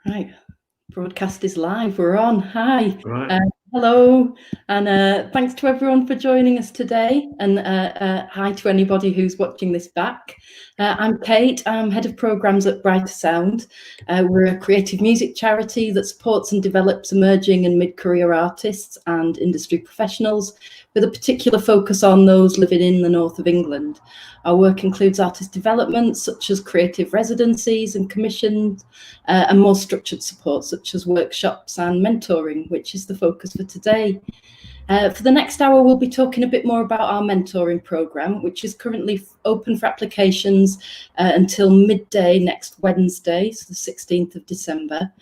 Right, broadcast is live. We're on. Hi. Right. Hello, and thanks to everyone for joining us today. And hi to anybody who's watching this back. I'm Kate. I'm head of programs at Brighter Sound. We're a creative music charity that supports and develops emerging and mid-career artists and industry professionals, with a particular focus on those living in the north of England. Our work includes artist development, such as creative residencies and commissions, and more structured support, such as workshops and mentoring, which is the focus for today. For the next hour, we'll be talking a bit more about our mentoring programme, which is currently open for applications until midday next Wednesday, so the 16th of December.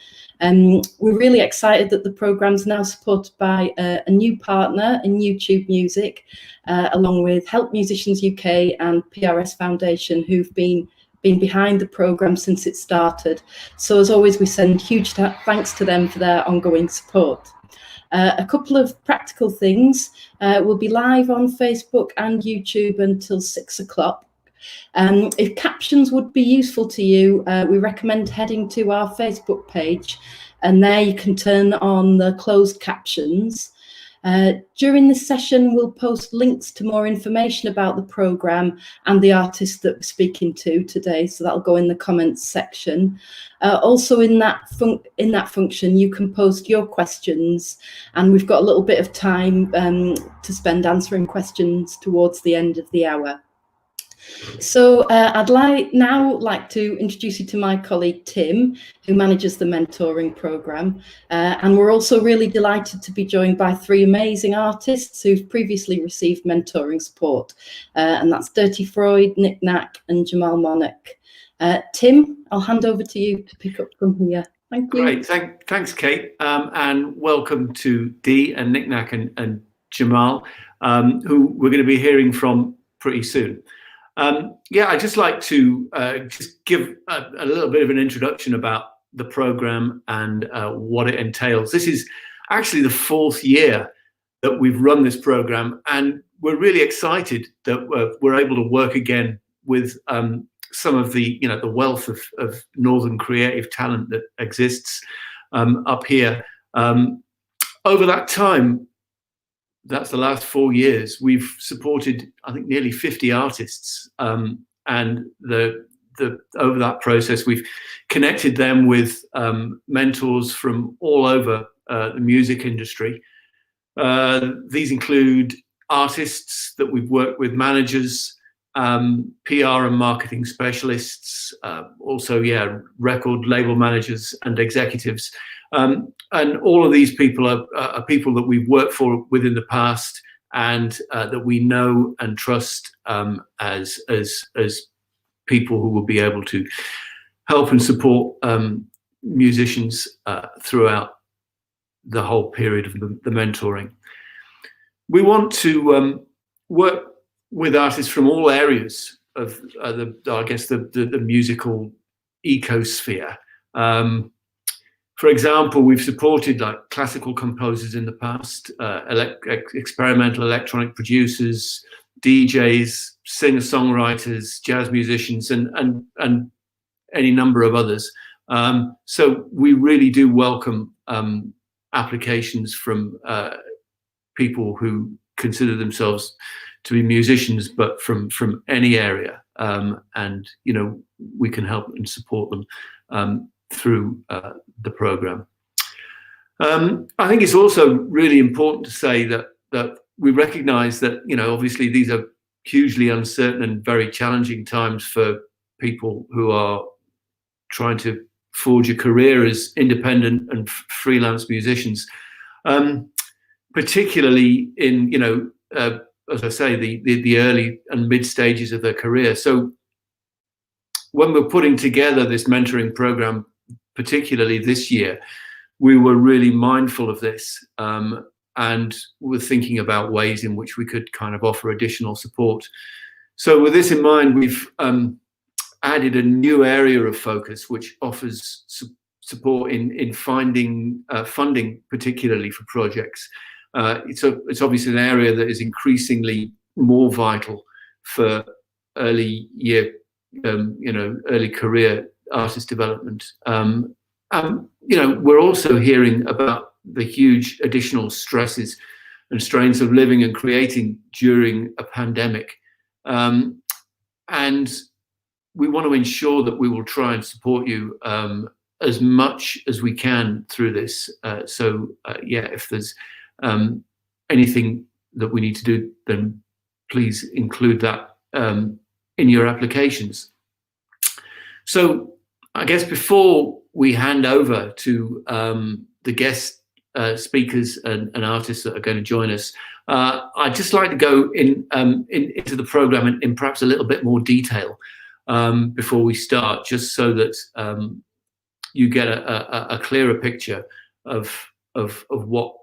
We're really excited that the programme's now supported by a new partner in YouTube Music, along with Help Musicians UK and PRS Foundation, who've been behind the programme since it started. So as always, we send huge thanks to them for their ongoing support. A couple of practical things. We'll be live on Facebook and YouTube until 6 o'clock. If captions would be useful to you, we recommend heading to our Facebook page, and there you can turn on the closed captions. During this session, we'll post links to more information about the programme and the artist that we're speaking to today, so that'll go in the comments section. Also in that function, you can post your questions, and we've got a little bit of time to spend answering questions towards the end of the hour. So I'd now like to introduce you to my colleague Tim, who manages the mentoring programme. And we're also really delighted to be joined by three amazing artists who've previously received mentoring support. And that's Dirty Freud, NikNak and Jamaal Monarch. Tim, I'll hand over to you to pick up from here. Thank you. Great, thanks Kate, and welcome to Dee and NikNak and Jamaal, who we're going to be hearing from pretty soon. I'd just like to just give a little bit of an introduction about the program and what it entails. This is actually the fourth year that we've run this program, and we're really excited that we're able to work again with some of the the wealth of northern creative talent that exists up here. Over that time, that's the last 4 years, we've supported, I think, nearly 50 artists, and over that process, we've connected them with mentors from all over the music industry. These include artists that we've worked with, managers, PR and marketing specialists, also, record label managers and executives. And all of these people are people that we've worked for within the past, and that we know and trust as people who will be able to help and support musicians throughout the whole period of the mentoring. We want to work with artists from all areas of the musical ecosphere. For example, we've supported like classical composers in the past, experimental electronic producers, DJs, singer-songwriters, jazz musicians, and any number of others. So we really do welcome applications from people who consider themselves to be musicians, but from any area, and we can help and support them through the program. I think it's also really important to say that we recognise that obviously these are hugely uncertain and very challenging times for people who are trying to forge a career as independent and freelance musicians, particularly in as I say, the early and mid stages of their career. So when we're putting together this mentoring program, particularly this year, we were really mindful of this, and we're thinking about ways in which we could kind of offer additional support. So with this in mind, we've added a new area of focus which offers support in finding funding, particularly for projects. It's obviously an area that is increasingly more vital for early year, early career artist development. we're also hearing about the huge additional stresses and strains of living and creating during a pandemic. And we want to ensure that we will try and support you as much as we can through this. If there's anything that we need to do, then please include that in your applications. So I guess before we hand over to the guest speakers and artists that are going to join us, I'd just like to go into the program in perhaps a little bit more detail before we start, just so that you get a clearer picture of what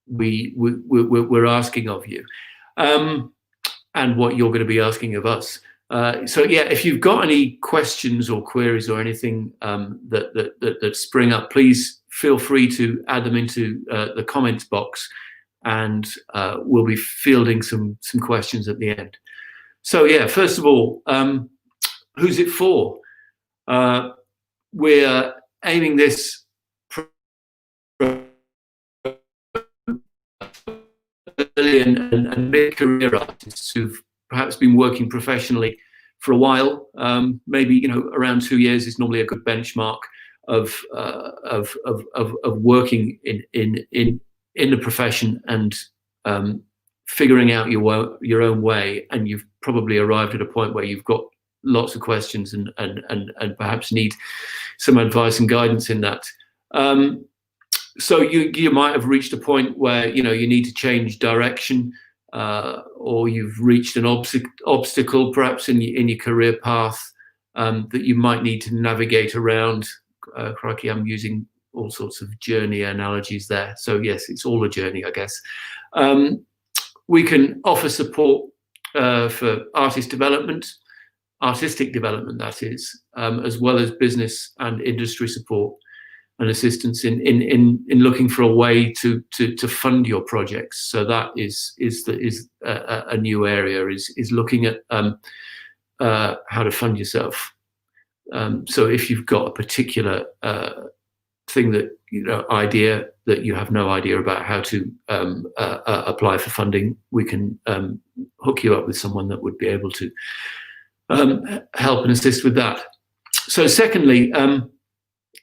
we're asking of you, and what you're going to be asking of us. If you've got any questions or queries or anything that spring up, please feel free to add them into the comments box, and we'll be fielding some questions at the end. So first of all, who's it for? We're aiming this early and mid-career artists who've perhaps been working professionally for a while. Maybe around 2 years is normally a good benchmark of working in the profession and figuring out your own way. And you've probably arrived at a point where you've got lots of questions and perhaps need some advice and guidance in that. So you might have reached a point where you need to change direction, or you've reached an obstacle perhaps in your career path that you might need to navigate around. Crikey, I'm using all sorts of journey analogies there. So yes, it's all a journey, I guess. We can offer support for artistic development, that is, as well as business and industry support and assistance in looking for a way to fund your projects. So that is a new area, is looking at how to fund yourself. So if you've got a particular thing idea that you have no idea about how to apply for funding, we can hook you up with someone that would be able to help and assist with that. So secondly,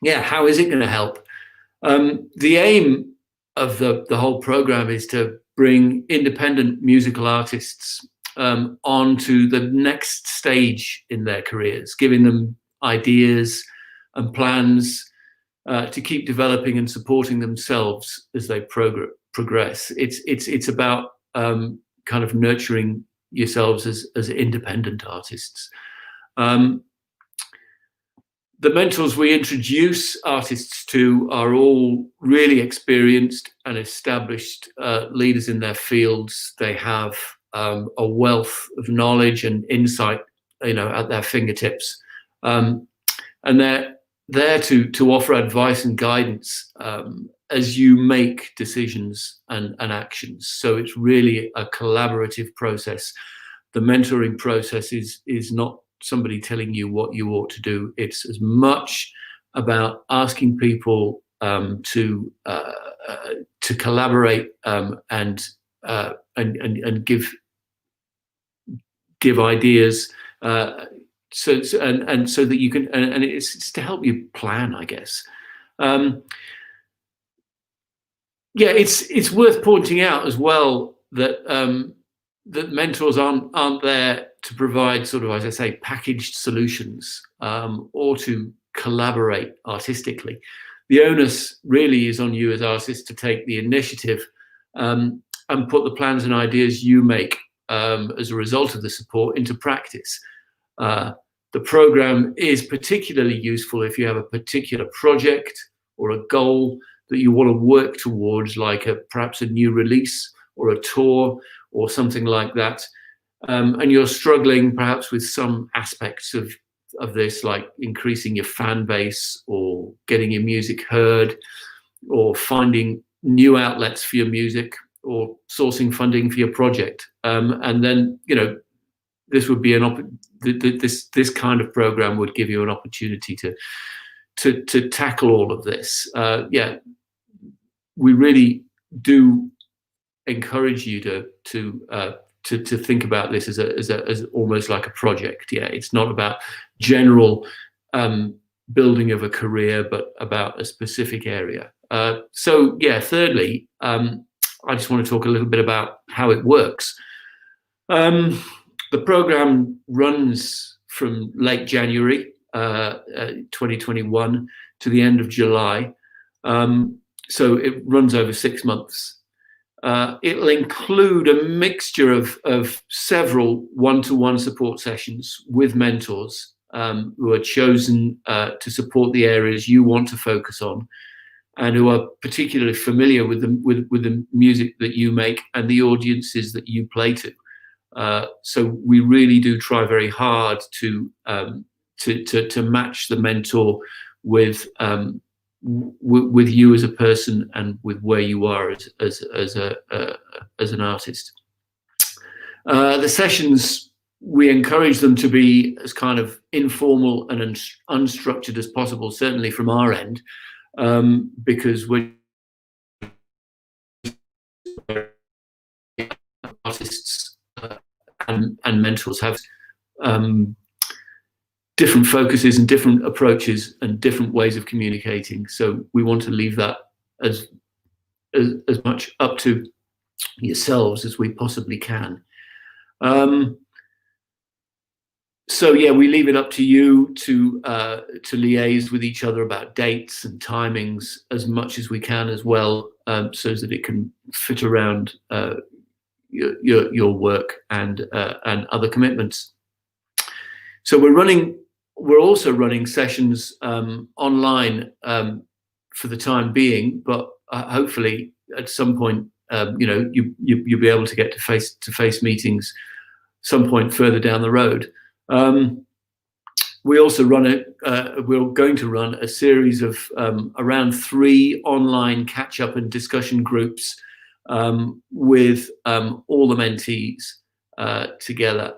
how is it going to help? The aim of the whole program is to bring independent musical artists on to the next stage in their careers, giving them ideas and plans to keep developing and supporting themselves as they progress. It's about kind of nurturing yourselves as independent artists. The mentors we introduce artists to are all really experienced and established leaders in their fields. They have a wealth of knowledge and insight, at their fingertips, and they're there to offer advice and guidance as you make decisions and actions. So it's really a collaborative process. The mentoring process is not somebody telling you what you ought to do. It's as much about asking people to collaborate and give ideas, so that you can, and it's to help you plan, I guess. It's worth pointing out as well that that mentors aren't there to provide sort of, as I say, packaged solutions or to collaborate artistically. The onus really is on you as artists to take the initiative and put the plans and ideas you make as a result of the support into practice. The program is particularly useful if you have a particular project or a goal that you want to work towards, like perhaps a new release or a tour or something like that. And you're struggling perhaps with some aspects of this, like increasing your fan base or getting your music heard or finding new outlets for your music or sourcing funding for your project. And then, this would be this kind of program would give you an opportunity to tackle all of this, we really do encourage you to think about this as almost like a project. Yeah, it's not about general building of a career, but about a specific area. So yeah, thirdly, I just want to talk a little bit about how it works. The program runs from late January 2021 to the end of July. So it runs over 6 months. It'll include a mixture of several one-to-one support sessions with mentors who are chosen to support the areas you want to focus on, and who are particularly familiar with the music that you make and the audiences that you play to. So we really do try very hard to match the mentor with you as a person and with where you are as an artist. The sessions, we encourage them to be as kind of informal and unstructured as possible, certainly from our end, because we're artists and mentors have different focuses and different approaches and different ways of communicating. So we want to leave that as much up to yourselves as we possibly can. So yeah, we leave it up to you to liaise with each other about dates and timings as much as we can as well, so that it can fit around your work and other commitments. So we're also running sessions online for the time being, but hopefully at some point, you'll be able to get to face-to-face meetings some point further down the road. We also we're going to run a series of around 3 online catch-up and discussion groups with all the mentees together,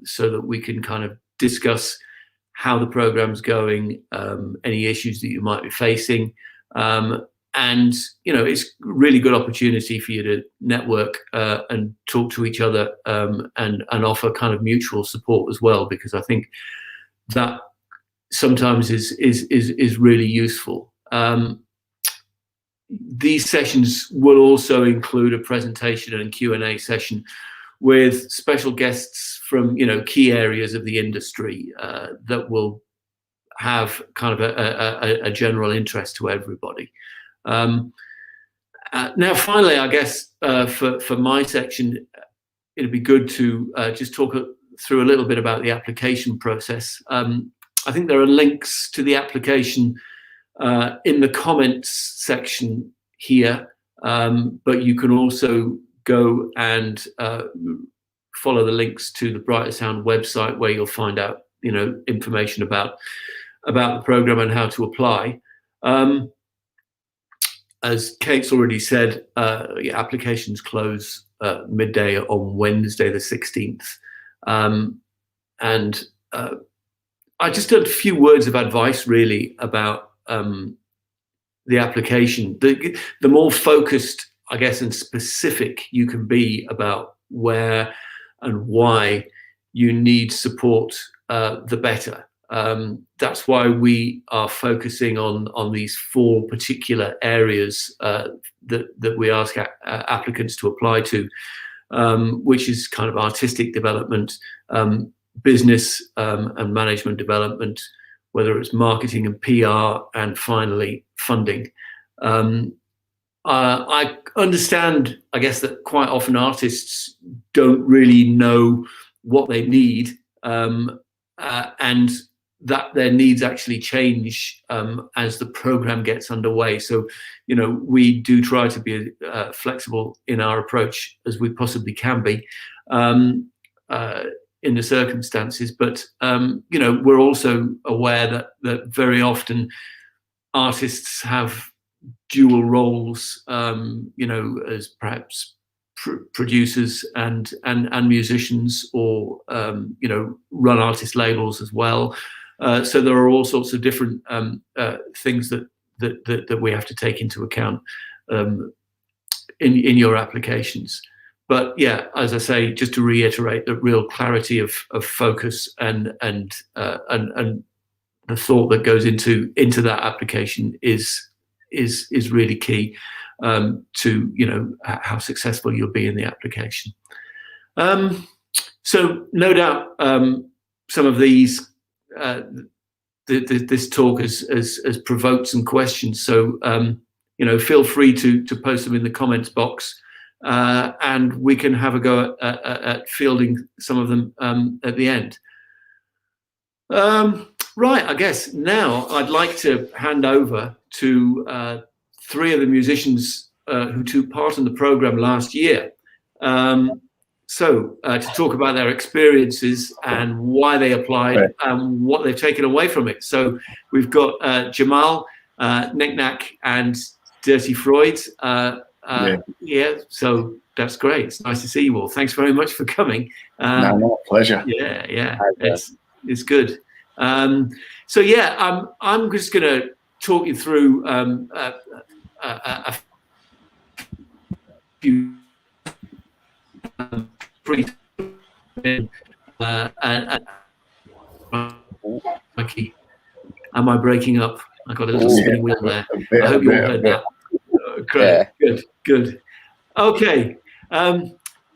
so that we can kind of discuss how the program's going, any issues that you might be facing, and it's a really good opportunity for you to network and talk to each other, and offer kind of mutual support as well, because I think that sometimes is really useful. These sessions will also include a presentation and Q&A session with special guests from key areas of the industry that will have kind of a general interest to everybody. Now, finally, I guess for my section, it'd be good to just talk through a little bit about the application process. I think there are links to the application in the comments section here, but you can also go and follow the links to the Brighter Sound website, where you'll find out information about the program and how to apply. As Kate's already said, applications close midday on Wednesday the 16th. And I just had a few words of advice really about the application. The more focused, I guess, and specific you can be about where and why you need support, the better. That's why we are focusing on these 4 particular areas that we ask applicants to apply to, which is kind of artistic development, business and management development, whether it's marketing and PR, and finally funding. I understand, I guess, that quite often artists don't really know what they need, and that their needs actually change as the program gets underway. So, we do try to be flexible in our approach as we possibly can be in the circumstances. But, we're also aware that very often artists have dual roles, as perhaps producers and musicians, or run artist labels as well. So there are all sorts of different things that we have to take into account in your applications. But yeah, as I say, just to reiterate, the real clarity of focus and the thought that goes into that application is really key to how successful you'll be in the application. So no doubt some of these this talk has provoked some questions. So feel free to post them in the comments box, and we can have a go at fielding some of them at the end. Right, I guess now I'd like to hand over to three of the musicians who took part in the program last year. To talk about their experiences and why they applied and what they've taken away from it. So we've got Jamaal, NikNak and Dirty Freud. Yeah, so that's great. It's nice to see you all. Thanks very much for coming. No, pleasure. Yeah, it's good. So yeah, I'm just going to talk you through a few am I breaking up? I got a little spinning wheel there. I hope you all heard that. Great, good. Okay.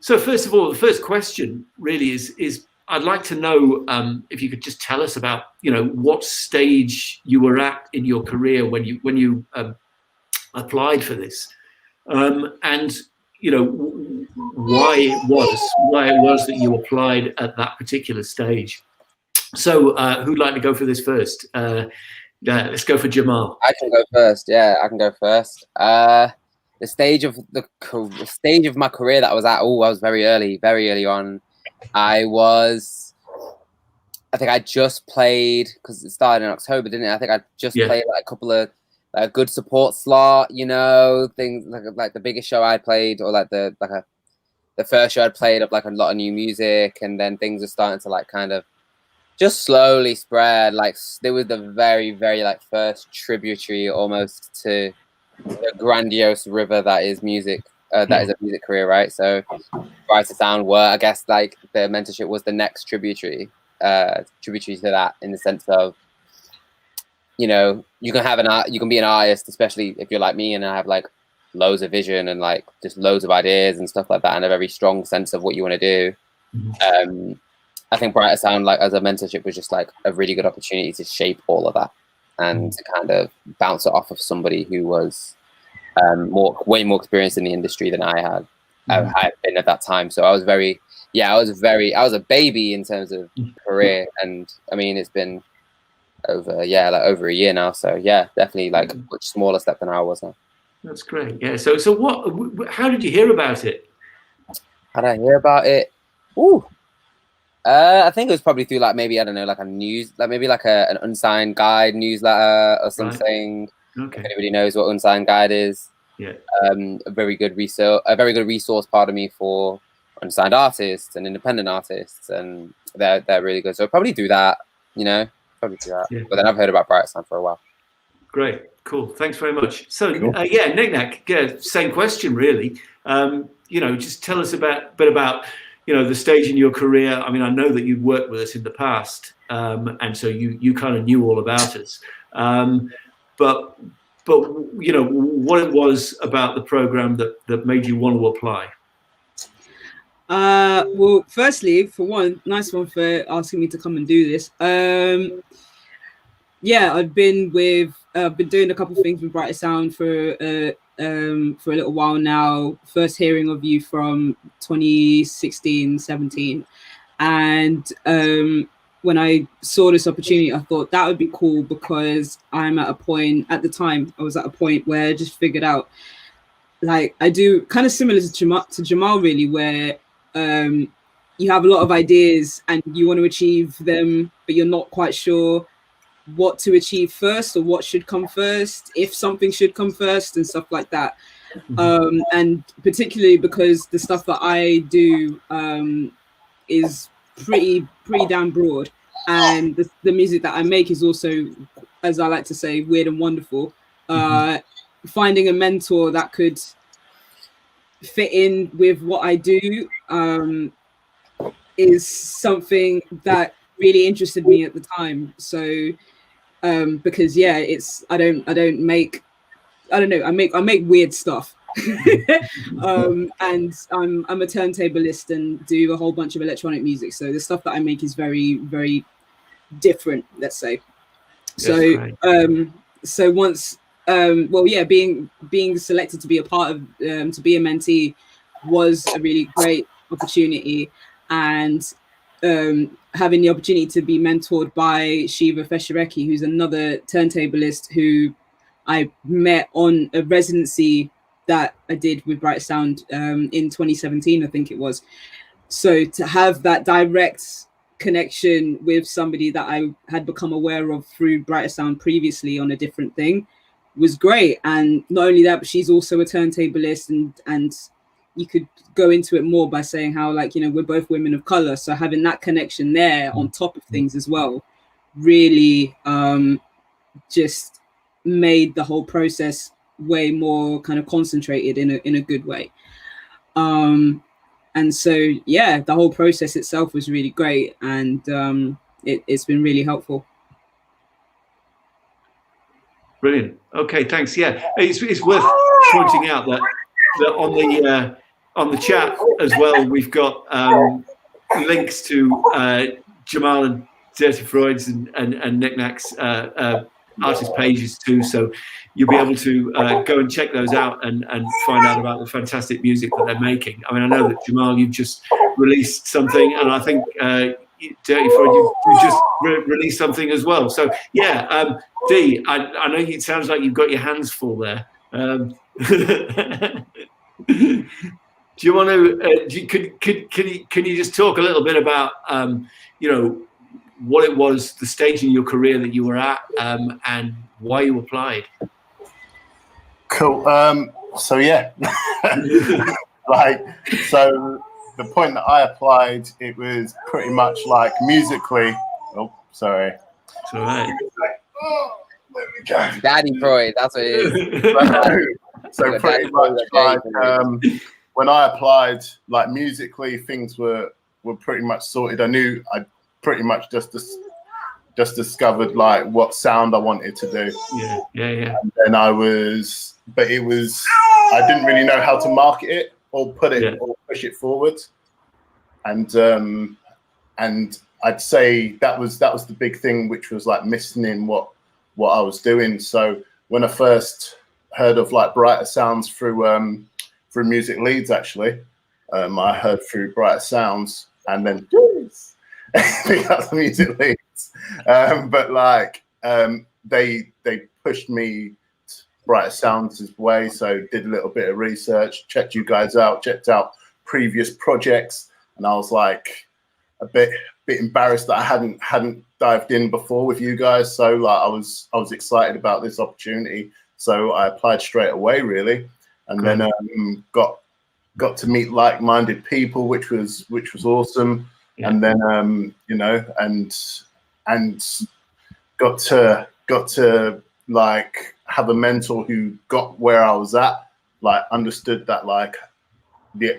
So first of all, the first question really is I'd like to know if you could just tell us about what stage you were at in your career when you applied for this, and why it was that you applied at that particular stage. So who'd like to go for this first? Let's go for Jamaal. I can go first. Yeah, I can go first. The stage of my career that I was at. I was very early on. I think I just played, because it started in October, didn't it? I think I just played like a couple of a good support slot, things like the biggest show I played, or the first show I played of like a lot of new music, and then things are starting to like kind of just slowly spread. Like there was the very, very like first tributary almost to the grandiose river that is music. That is a music career, right? So Brighter Sound were, I guess, like the mentorship was the next tributary to that, in the sense of, you can be an artist, especially if you're like me and I have like loads of vision and like just loads of ideas and stuff like that, and a very strong sense of what you want to do. I think Brighter Sound, like as a mentorship, was just like a really good opportunity to shape all of that and to kind of bounce it off of somebody who was way more experienced in the industry than I had been at that time. So I was a baby in terms of career, and I mean it's been over a year now. So yeah, definitely like a much smaller step than I was now. That's great. Yeah. So how did you hear about it? How did I hear about it? I think it was probably through like maybe, I don't know, like a news, like maybe like an Unsigned Guide newsletter or something. Right. Okay. If anybody knows what Unsigned Guide is, a very good resource, pardon me, for unsigned artists and independent artists, and they're really good. So probably do that, probably do that. Yeah. But then I've heard about Brighter Sound for a while. Great, cool. Thanks very much. So NikNak, same question really. Just tell us a bit about the stage in your career. I mean, I know that you've worked with us in the past, and so you kind of knew all about us. But what it was about the program that made you want to apply? Well, firstly, for one, nice one for asking me to come and do this. I've been doing a couple of things with Brighter Sound for a little while now. First hearing of you from 2016-17, and when I saw this opportunity, I thought that would be cool, because I'm at the time I was at a point where I just figured out, like, I do kind of similar to Jamaal really, where you have a lot of ideas and you want to achieve them, but you're not quite sure what to achieve first or what should come first, if something should come first and stuff like that. And particularly because the stuff that I do is pretty damn broad. and the music that I make is also, as I like to say, weird and wonderful. Finding a mentor that could fit in with what I do is something that really interested me at the time. So because I make weird stuff. And I'm a turntablist and do a whole bunch of electronic music. So the stuff that I make is very, very different, let's say. So once being selected to be a part of to be a mentee was a really great opportunity, and having the opportunity to be mentored by Shiva Fesharecki, who's another turntablist who I met on a residency that I did with Bright Sound in 2017, I think it was. So to have that direct connection with somebody that I had become aware of through Brighter Sound previously on a different thing was great. And not only that, but she's also a turntablist, and you could go into it more by saying how, like, you know, we're both women of color. So having that connection there on top of things as well really just made the whole process way more kind of concentrated in a good way. And so, yeah, the whole process itself was really great, and it's been really helpful. Brilliant. Okay, thanks. Yeah, it's worth pointing out that on the chat as well, we've got links to Jamaal and Dirty Freud's and NikNak's artist pages too, so you'll be able to go and check those out and find out about the fantastic music that they're making. I mean, I know that Jamaal, you've just released something, and I think Dirty Freud, you just released something as well. So yeah, Dee, I know it sounds like you've got your hands full there. Do you want to? Can you just talk a little bit about you know, what it was, the stage in your career that you were at, and why you applied? Cool. So yeah, so the point that I applied, it was pretty much like musically. Oh, sorry. It's all right. Oh, there we go. Daddy Freud, that's what it is. So pretty much like when I applied, like musically, things were pretty much sorted. I knew I pretty much just discovered like what sound I wanted to do. Yeah. And I didn't really know how to market it or put it or push it forward. And I'd say that was the big thing, which was like missing in what I was doing. So when I first heard of like Brighter Sounds through Music Leeds, actually, I heard through Brighter Sounds, and then the Music Leeds. But like they pushed me Brighter Sounds' way, so did a little bit of research, checked you guys out, checked out previous projects, and I was like a bit embarrassed that I hadn't dived in before with you guys. So like I was excited about this opportunity, so I applied straight away, really, and then got to meet like-minded people, which was awesome. Yeah. And then you know, and got to like have a mentor who got where I was at, like understood that, like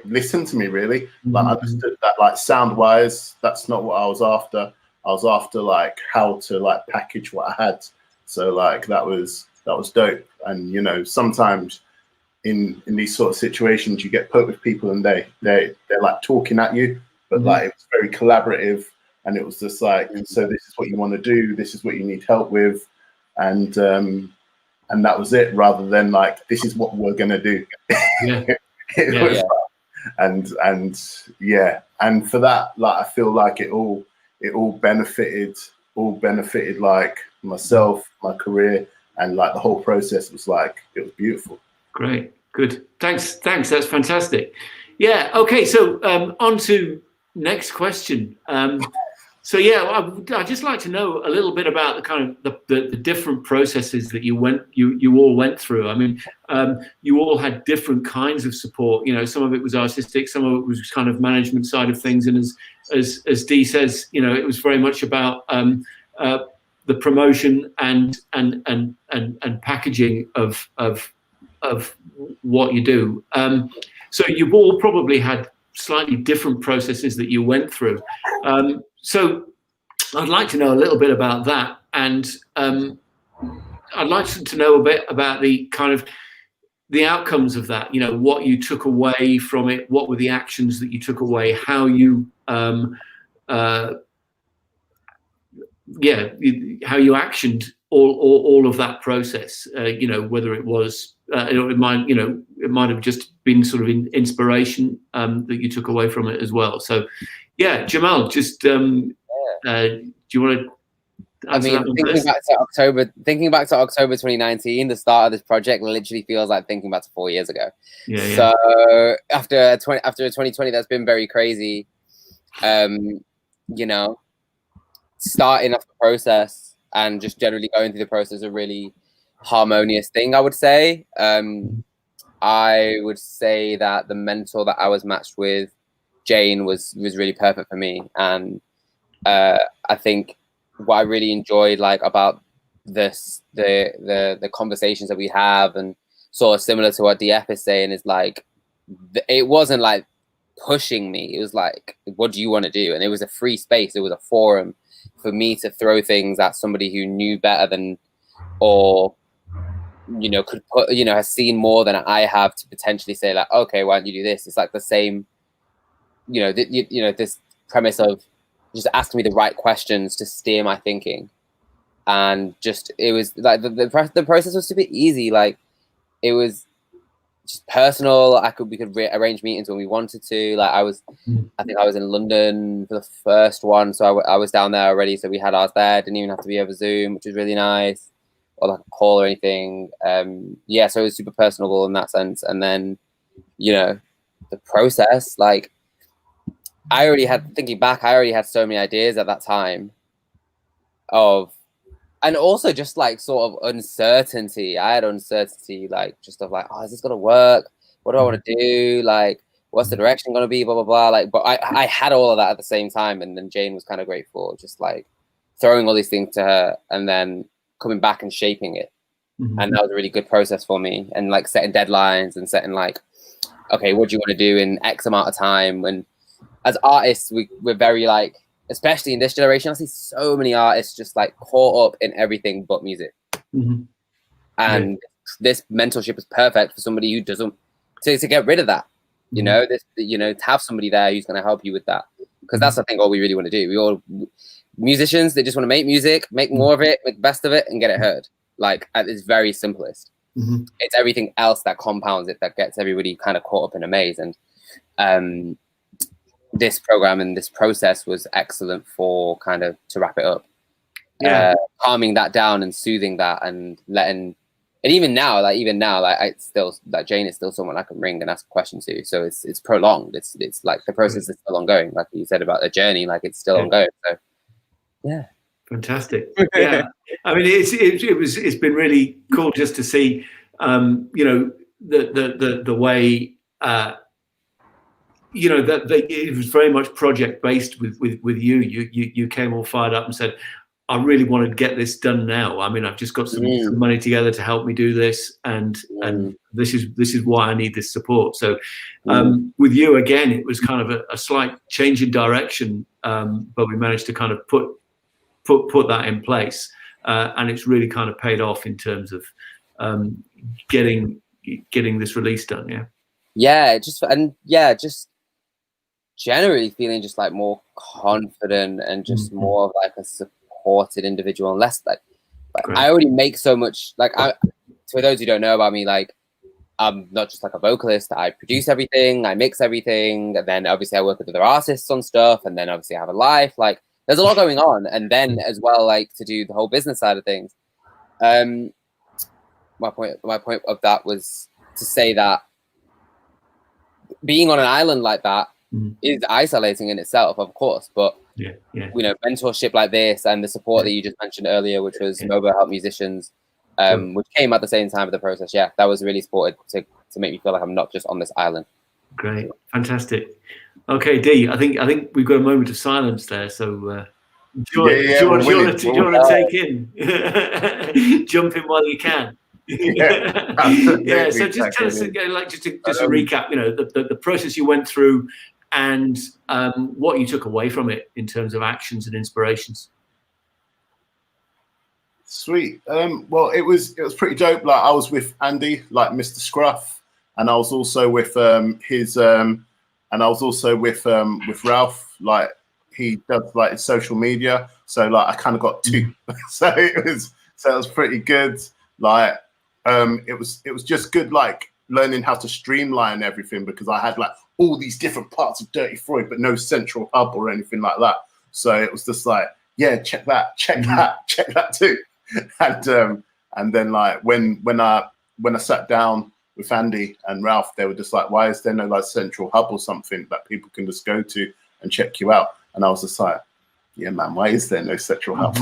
listened to me really, like understood that like sound wise, that's not what I was after. I was after like how to like package what I had. So like that was dope. And you know, sometimes in these sort of situations you get put with people and they're like talking at you, but like it was very collaborative, and it was just like, so this is what you want to do, this is what you need help with, and that was it, rather than like, this is what we're gonna do. And for that, like I feel like it all benefited like myself, my career, and like the whole process was like, it was beautiful. Great, good, thanks, that's fantastic. Yeah, okay, so on to next question. So yeah, I'd just like to know a little bit about the kind of the different processes that you all went through. I mean, you all had different kinds of support. You know, some of it was artistic, some of it was kind of management side of things, and as Dee says, you know, it was very much about the promotion and packaging of what you do. So you've all probably had slightly different processes that you went through. So I'd like to know a little bit about that, and I'd like to know a bit about the kind of the outcomes of that. You know, what you took away from it, what were the actions that you took away, how you how you actioned all of that process. You know, whether it was it might have just been sort of inspiration that you took away from it as well. So yeah, Jamaal, just do you want to? I mean, thinking back to October 2019, the start of this project literally feels like thinking back to 4 years ago. Yeah. So after 2020, that's been very crazy. You know, starting off the process and just generally going through the process, a really harmonious thing, I would say. I would say that the mentor that I was matched with, Jane, was really perfect for me, and I think what I really enjoyed about this the conversations that we have, and sort of similar to what DF is saying, is it wasn't like pushing me. It was like, what do you want to do? And it was a free space. It was a forum for me to throw things at somebody who knew better than, or could put, has seen more than I have, to potentially say okay, why don't you do this? It's like the same, this premise of just asking me the right questions to steer my thinking. And just, it was like the process was super easy. It was just personal. We could arrange meetings when we wanted to. I think I was in London for the first one, so I was down there already. So we had ours there. Didn't even have to be over Zoom, which was really nice, or a call or anything. So it was super personable in that sense. And then, the process, thinking back, I already had so many ideas at that time and also just sort of uncertainty. I had uncertainty, oh, is this gonna work? What do I want to do? What's the direction gonna be? Blah blah blah. But I had all of that at the same time, and then Jane was kind of grateful, just throwing all these things to her, and then coming back and shaping it. And that was a really good process for me. And setting deadlines and setting okay, what do you want to do in X amount of time? When as artists, we're very especially in this generation, I see so many artists just caught up in everything but music. And this mentorship is perfect for somebody who doesn't, to get rid of that. To have somebody there who's going to help you with that, because that's I think all we really want to do. We all musicians, they just want to make music, make more of it, make the best of it, and get it heard. At its very simplest. It's everything else that compounds it that gets everybody kind of caught up in a maze. And this program and this process was excellent for kind of to wrap it up, calming that down and soothing that, and letting. And even now, I still, Jane is still someone I can ring and ask a question to. So it's prolonged. It's the process is still ongoing. Like you said about the journey, it's still ongoing. So yeah, fantastic. Yeah, I mean it's been really cool just to see, the way. That it was very much project based with you. You came all fired up and said, I really want to get this done now. I mean, I've just got some money together to help me do this, and this is why I need this support. So with you again, it was kind of a slight change in direction, but we managed to kind of put that in place, and it's really kind of paid off in terms of getting this release done. Just generally feeling just more confident and just more of a supported individual, and less I already make so much. For those who don't know about me, I'm not just a vocalist. I produce everything, I mix everything, and then obviously I work with other artists on stuff, and then obviously I have a life. There's a lot going on, and then as well to do the whole business side of things. My point of that was to say that being on an island like that, is isolating in itself, of course, but mentorship like this and the support that you just mentioned earlier, which was Mobile Help Musicians, which came at the same time of the process, that was really supported to make me feel like I'm not just on this island. Great, fantastic. Okay, Dee, I think we've got a moment of silence there, so do you want to take in? Jump in while you can. So just tell us again, just a recap, the process you went through and what you took away from it in terms of actions and inspirations. Sweet. Well, it was pretty dope. Like, I was with Andy, like Mr. Scruff, and I was also with with Ralph. Like, he does like his social media, so like I kind of got two. so it was pretty good. Like, it was just good, like learning how to streamline everything, because I had like all these different parts of Dirty Freud, but no central hub or anything like that. So it was just like, check that too. And then like when I sat down with Andy and Ralph, they were just like, why is there no like central hub or something that people can just go to and check you out? And I was just like, yeah, man, why is there no central hub?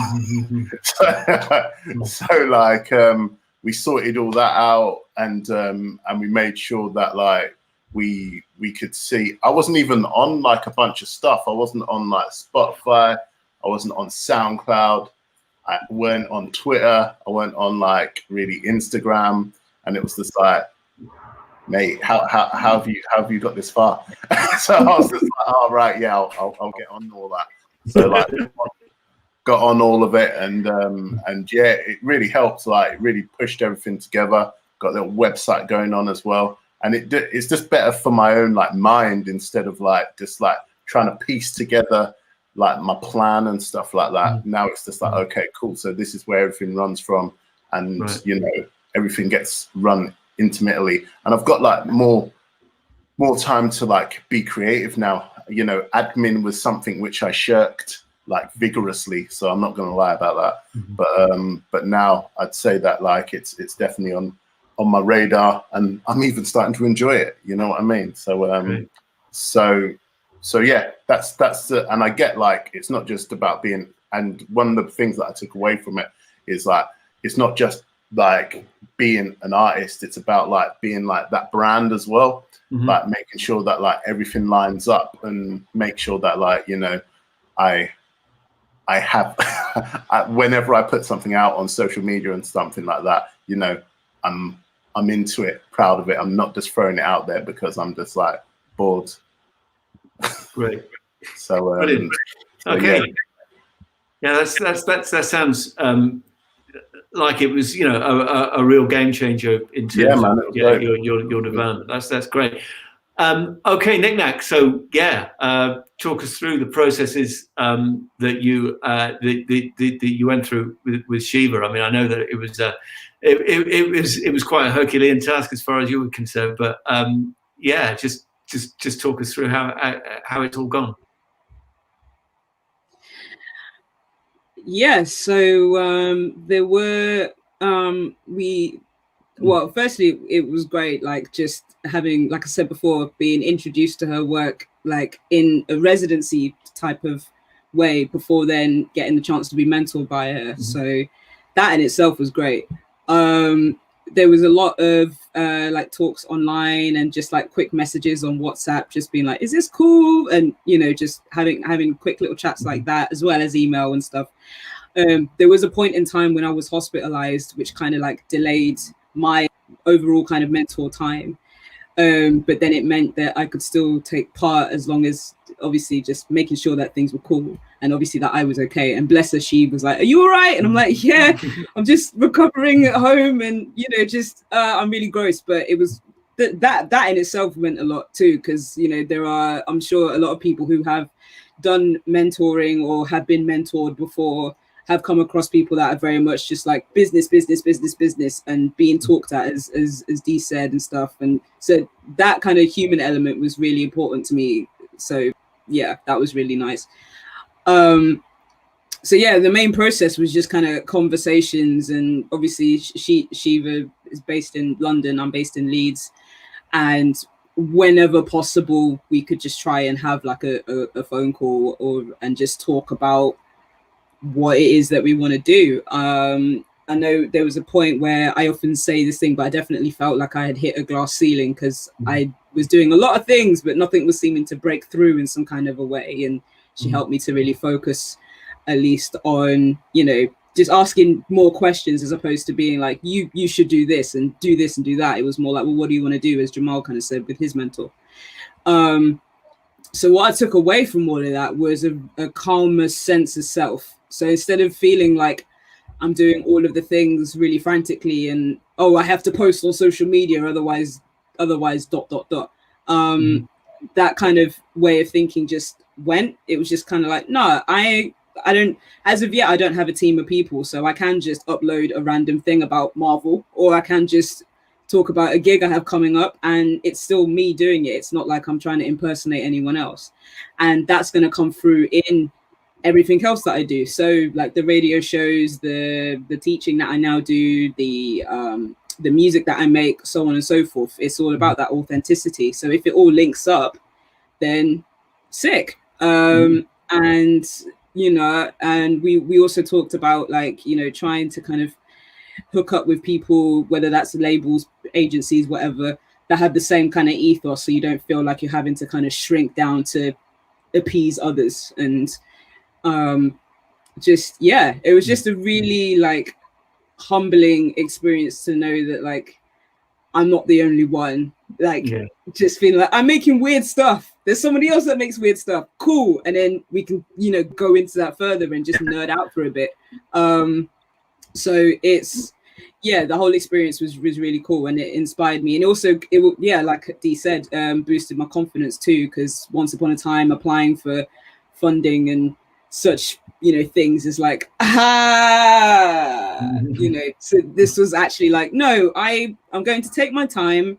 so we sorted all that out, and we made sure that like we could see. I wasn't even on like a bunch of stuff. I wasn't on like Spotify. I wasn't on SoundCloud. I weren't on Twitter. I weren't on like really Instagram. And it was just like, mate, how have you got this far? So I was just like, oh right, yeah, I'll get on all that. So like got on all of it, and yeah, it really helped. Like, it really pushed everything together. Got a little website going on as well, and it's just better for my own like mind, instead of like just like trying to piece together like my plan and stuff like that. Now it's just like, okay, cool. So this is where everything runs from, and everything gets run intimately. And I've got like more time to like be creative now. Admin was something which I shirked like vigorously, so I'm not going to lie about that. But now I'd say that like it's definitely on my radar, and I'm even starting to enjoy it. You know what I mean? So so yeah, that's the, and I get like, it's not just about being. And one of the things that I took away from it is like, it's not just like being an artist, it's about like being like that brand as well. Like making sure that like everything lines up, and make sure that like, I have whenever I put something out on social media and something like that, I'm into it, proud of it. I'm not just throwing it out there because I'm just like bored. Great. So brilliant. Okay. Yeah, that sounds like it was, a real game changer in terms of your development. That's great. Okay, NikNak. So talk us through the processes that you went through with Shiva. I mean, I know that it was quite a Herculean task as far as you were concerned, but just talk us through how it's all gone. Yeah, so there were well, firstly, it was great, like just having, like I said before, being introduced to her work like in a residency type of way before then getting the chance to be mentored by her. So that in itself was great. There was a lot of like talks online and just like quick messages on WhatsApp, just being like, is this cool? And, just having quick little chats like that, as well as email and stuff. There was a point in time when I was hospitalized, which kind of like delayed my overall kind of mentor time. But then it meant that I could still take part, as long as obviously just making sure that things were cool and obviously that I was okay. And bless her, she was like, are you all right? And I'm like, yeah, I'm just recovering at home, and I'm really gross. But it was that in itself meant a lot too, because there are, I'm sure, a lot of people who have done mentoring or have been mentored before have come across people that are very much just like business and being talked at, as Dee said, and stuff. And so that kind of human element was really important to me. So yeah, that was really nice. So yeah, the main process was just kind of conversations, and obviously Shiva is based in London, I'm based in Leeds, and whenever possible, we could just try and have like a phone call and just talk about what it is that we want to do. I know there was a point where I often say this thing, but I definitely felt like I had hit a glass ceiling because I was doing a lot of things, but nothing was seeming to break through in some kind of a way. And she helped me to really focus at least on, you know, just asking more questions as opposed to being like, you should do this and do this and do that. It was more like, well, what do you want to do? As Jamaal kind of said with his mentor. So what I took away from all of that was a calmer sense of self. So instead of feeling like I'm doing all of the things really frantically and, oh, I have to post on social media, otherwise ... That kind of way of thinking just went. It was just kind of like, no, I don't, as of yet, I don't have a team of people, so I can just upload a random thing about Marvel, or I can just talk about a gig I have coming up, and it's still me doing it. It's not like I'm trying to impersonate anyone else. And that's going to come through in everything else that I do. So like the radio shows, the teaching that I now do, the music that I make, so on and so forth. It's all about that authenticity. So if it all links up, then sick. And, you know, and we also talked about like, you know, trying to kind of hook up with people, whether that's labels, agencies, whatever, that have the same kind of ethos. So you don't feel like you're having to kind of shrink down to appease others. And just, yeah, it was just a really like humbling experience to know that like I'm not the only one. Like just feeling like I'm making weird stuff. There's somebody else that makes weird stuff. Cool. And then we can, you know, go into that further and just nerd out for a bit. So it's, yeah, the whole experience was really cool, and it inspired me. And also like Dee said, boosted my confidence too, because once upon a time applying for funding and such, you know, things is like, you know, so this was actually like, no, I'm going to take my time.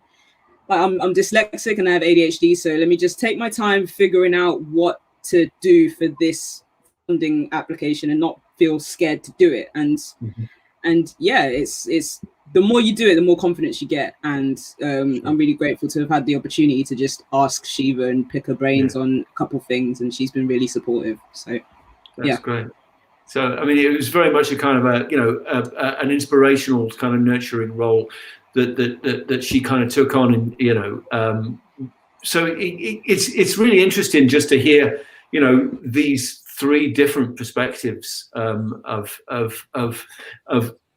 I'm dyslexic and I have ADHD, so let me just take my time figuring out what to do for this funding application and not feel scared to do it. And yeah, it's the more you do it, the more confidence you get. And I'm really grateful to have had the opportunity to just ask Shiva and pick her brains on a couple of things, and she's been really supportive. So that's great. So I mean, it was very much a kind of a, you know, an inspirational kind of nurturing role that she kind of took on, and you know, so it's really interesting just to hear, you know, these three different perspectives of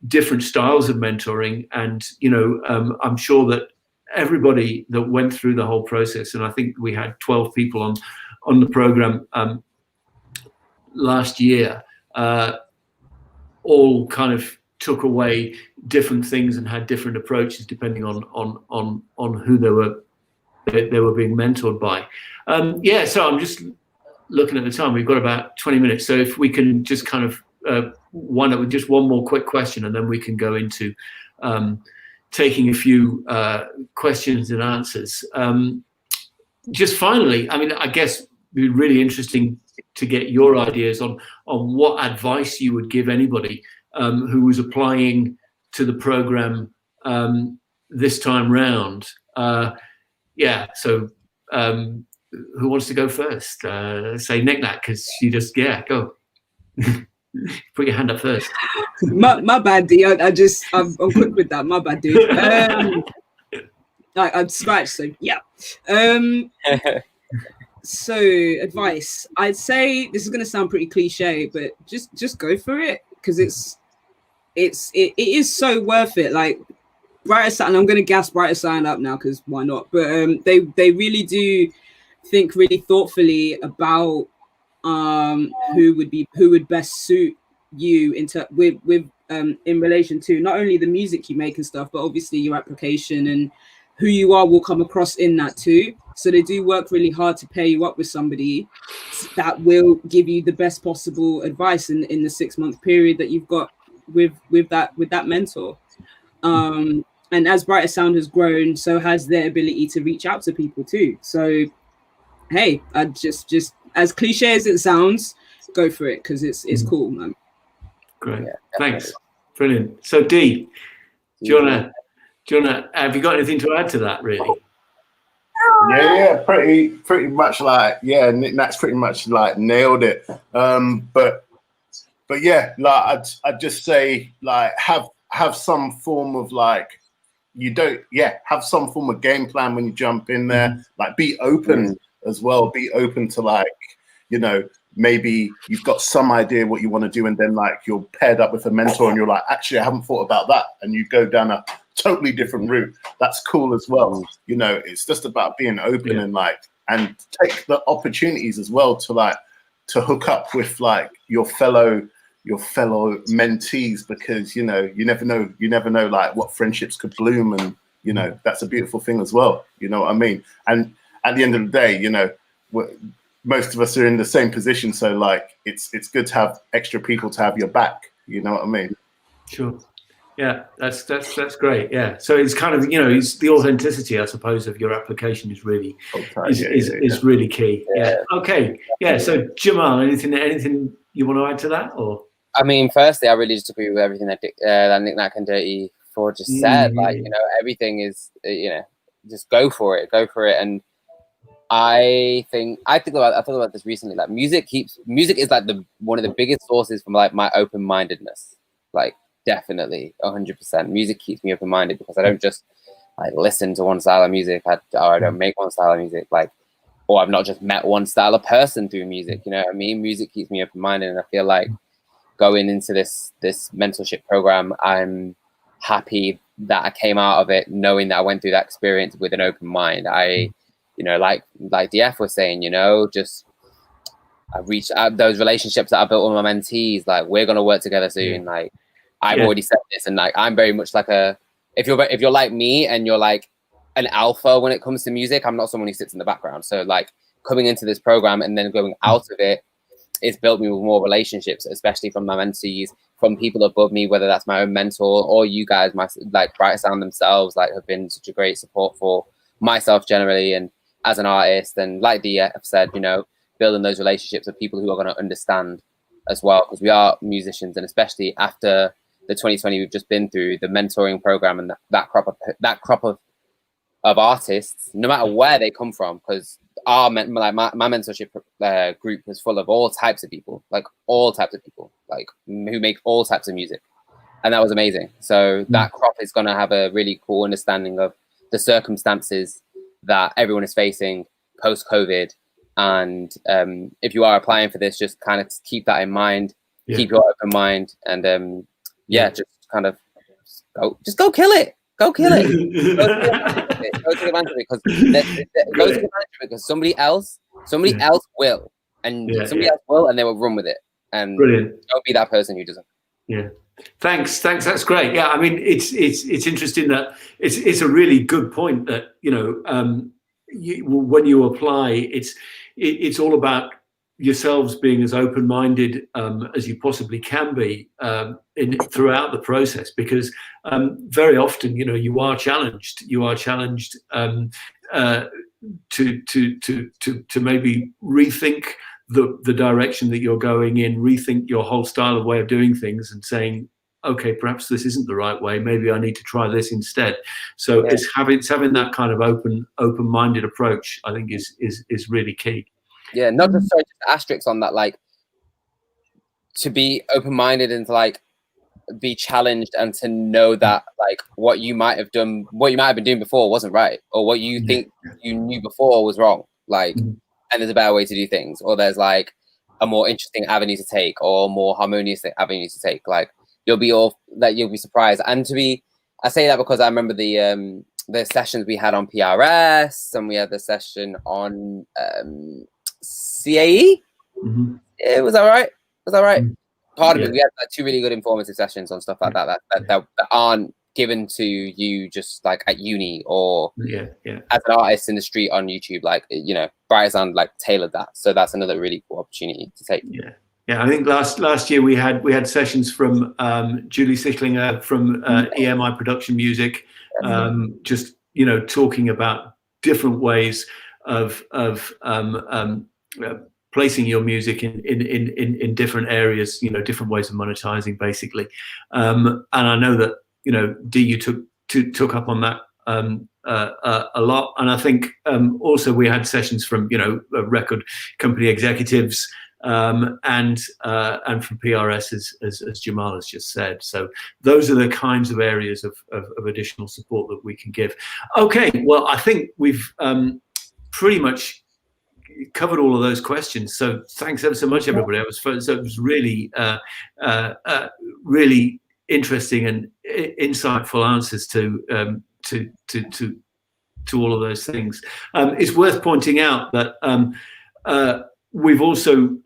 different styles of mentoring. And you know, I'm sure that everybody that went through the whole process, and I think we had 12 people on the program last year, all kind of took away different things and had different approaches depending on who they were being mentored by. So I'm just looking at the time. We've got about 20 minutes. So if we can just kind of wind up with just one more quick question, and then we can go into taking a few questions and answers. Just finally, I mean, I guess it'd be really interesting to get your ideas on what advice you would give anybody who was applying to the program this time round. So who wants to go first? Say NikNak, because you just, go. Put your hand up first. My bad, D. I'm quick with that. My bad, dude. I'm scratched, so yeah. So advice, I'd say, this is going to sound pretty cliche, but just go for it, because it is so worth it. Like Brighter Sound, and I'm going to gas Brighter Sound up now because why not? But they really do think really thoughtfully about who would best suit you in relation to not only the music you make and stuff, but obviously your application and who you are will come across in that too. So they do work really hard to pair you up with somebody that will give you the best possible advice in the 6-month period that you've got with that mentor. And as Brighter Sound has grown, so has their ability to reach out to people too. So hey, I just as cliche as it sounds, go for it, because it's cool, man. Great, thanks, brilliant. So Dee, do you wanna have you got anything to add to that, really? Yeah, pretty much like, yeah, NikNak's pretty much like nailed it. But yeah, like I'd just say like have some form of like, have some form of game plan when you jump in there. Like be open as well. Be open to like, you know, maybe you've got some idea what you want to do, and then like you're paired up with a mentor and you're like, actually I haven't thought about that, and you go down a totally different route. That's cool as well. You know, it's just about being open and like, and take the opportunities as well to like to hook up with like your fellow mentees, because you know, you never know like what friendships could bloom, and you know, that's a beautiful thing as well. You know what I mean? And at the end of the day, you know, most of us are in the same position, so like it's good to have extra people to have your back. You know what I mean? Sure. Yeah, that's great. Yeah, so it's kind of, you know, it's the authenticity, I suppose, of your application is really is really key. Yeah. Okay. Yeah. So Jamaal, anything you want to add to that, or? I mean, firstly, I really just agree with everything that NikNak and Dirty Ford just said. Like, you know, everything is, you know, just go for it, and I thought about this recently. Like, music is like one of the biggest sources from like my open-mindedness. Like, definitely 100%. Music keeps me open-minded because I don't just like listen to one style of music. I don't make one style of music. Like, or I've not just met one style of person through music. You know what I mean? Music keeps me open-minded, and I feel like going into this mentorship program, I'm happy that I came out of it knowing that I went through that experience with an open mind. You know, like DF was saying, you know, just I reached out those relationships that I built with my mentees. Like, we're gonna work together soon. Like, I've already said this, and like I'm very much like if you're like me and you're like an alpha when it comes to music, I'm not someone who sits in the background. So like coming into this program and then going out of it, it's built me with more relationships, especially from my mentees, from people above me, whether that's my own mentor or you guys, like Bright Sound themselves, like have been such a great support for myself generally and as an artist. And like DF said, you know, building those relationships with people who are going to understand as well, because we are musicians, and especially after the 2020 we've just been through, the mentoring program and that crop of artists, no matter where they come from, because my mentorship group was full of all types of people, like who make all types of music, and that was amazing. So that crop is going to have a really cool understanding of the circumstances that everyone is facing post-COVID, and if you are applying for this, just kind of keep that in mind, keep your open mind, and just kind of go kill it. Go kill it. Go take advantage of it, because somebody else will, and somebody else will, and they will run with it. And don't be that person who doesn't. Yeah. Thanks. That's great. Yeah. I mean, it's interesting that it's a really good point that, you know, when you apply, it's all about yourselves being as open-minded as you possibly can be throughout the process, because very often, you know, you are challenged to maybe rethink the direction that you're going in, rethink your whole style of way of doing things, and saying, okay, perhaps this isn't the right way. Maybe I need to try this instead. So it's having that kind of open-minded approach, I think, is really key. Yeah, not just asterisks on that, like to be open-minded and to like be challenged, and to know that like what you might have been doing before wasn't right, or what you think you knew before was wrong. Like, and there's a better way to do things, or there's like a more interesting avenue to take, or more harmonious avenue to take. Like, you'll be surprised. And I say that because I remember the sessions we had on PRS, and we had the session on CAE. It was all right. Part of it, we had like 2 really good informative sessions on stuff like that aren't given to you just like at uni or as an artist in the street on YouTube. Like, you know, Bright Sound like tailored that, so that's another really cool opportunity to take. Yeah, I think last year we had sessions from Julie Sichlinger from EMI Production Music, just, you know, talking about different ways of placing your music in different areas, you know, different ways of monetizing, basically. And I know that, you know, D, you took up on that a lot. And I think also we had sessions from record company executives and from PRS, as Jamaal has just said. So those are the kinds of areas of additional support that we can give. Okay, well, I think we've pretty much covered all of those questions. So thanks ever so much, everybody. It was really, really interesting and insightful answers to all of those things. It's worth pointing out that we've also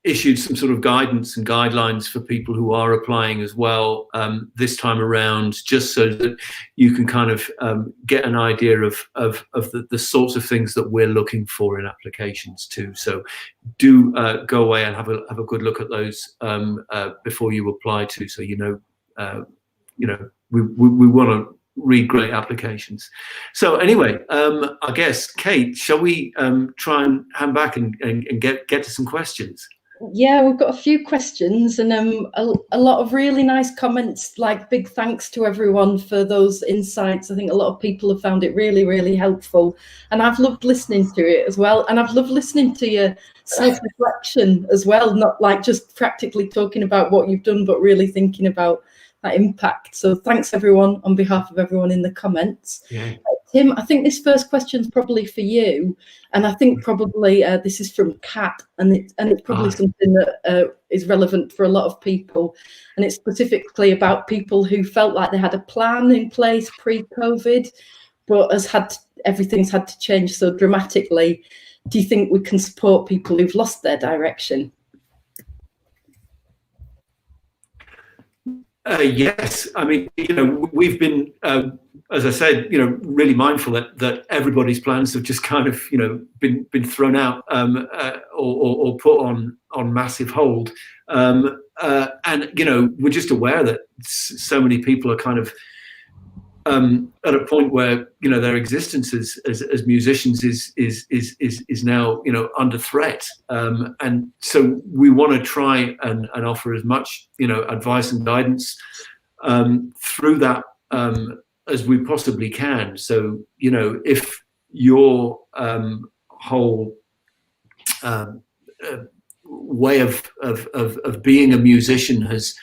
issued some sort of guidance and guidelines for people who are applying as well this time around, just so that you can kind of get an idea of the sorts of things that we're looking for in applications too. So do go away and have a good look at those before you apply too, so we want to read great applications. So anyway, I guess, Kate, shall we try and hand back and get to some questions? Yeah, we've got a few questions and a lot of really nice comments, like big thanks to everyone for those insights. I think a lot of people have found it really, really helpful. And I've loved listening to it as well. And I've loved listening to your self-reflection as well, not like just practically talking about what you've done, but really thinking about that impact. So thanks everyone on behalf of everyone in the comments. Yeah. Tim, I think this first question is probably for you, and I think probably this is from Kat, and it's probably something that is relevant for a lot of people, and it's specifically about people who felt like they had a plan in place pre-COVID, but everything's had to change so dramatically. Do you think we can support people who've lost their direction? Yes, I mean, we've been, as I said, really mindful that everybody's plans have just kind of, been thrown out or put on massive hold, and we're just aware that so many people are kind of at a point where their existence as musicians is now under threat, and so we want to try and offer as much advice and guidance through that as we possibly can. So if your whole way of being a musician has